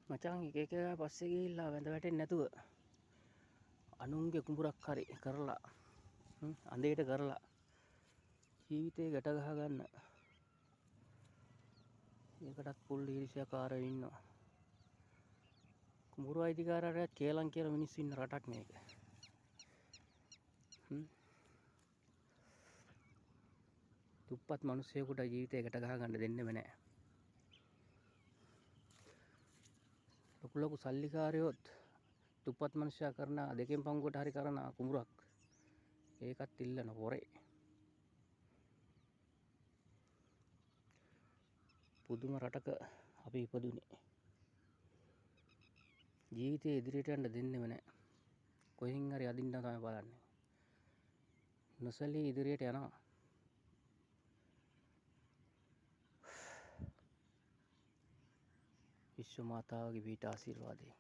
මචං එක එක පස්සේ ගිහිල්ලා වැඳ වැටෙන්නේ නැතුව අනුන්ගේ කුඹුරක් හරි කරලා අඳේට කරලා ජීවිතේ ගැට ගහ ගන්න. ඒකටත් පුල් ඊර්ෂ්‍යාකාරයෝ ඉන්නවා. කුඹුරු අයිතිකාරයරත් කේලම් කියලා මිනිස්සු ඉන්න රටක් මේක. දුප්පත් මිනිස්සුයෙකුට ජීවිතේ ගැට ගහ ගන්න දෙන්නෙම නැහැ. ලොකු ලොකු සල්ලිකාරයොත් දුප්පත් මිනිස්සයා කරන දෙකෙන් පංගුවට හරි කරන කුඹුරක් ඒකත් ඉල්ලන පොරේ. පුදුම රටක අපි ඉපදුනේ. ජීවිතේ ඉදිරියට යන්න දෙන්නෙම නැහැ. කොහෙන් හරි අදින්න තමයි බලන්නේ. නොසලී ඉදිරියට යනවා. විශ්ව මාතාවගේ පීඨ ආශිර්වාදයෙන්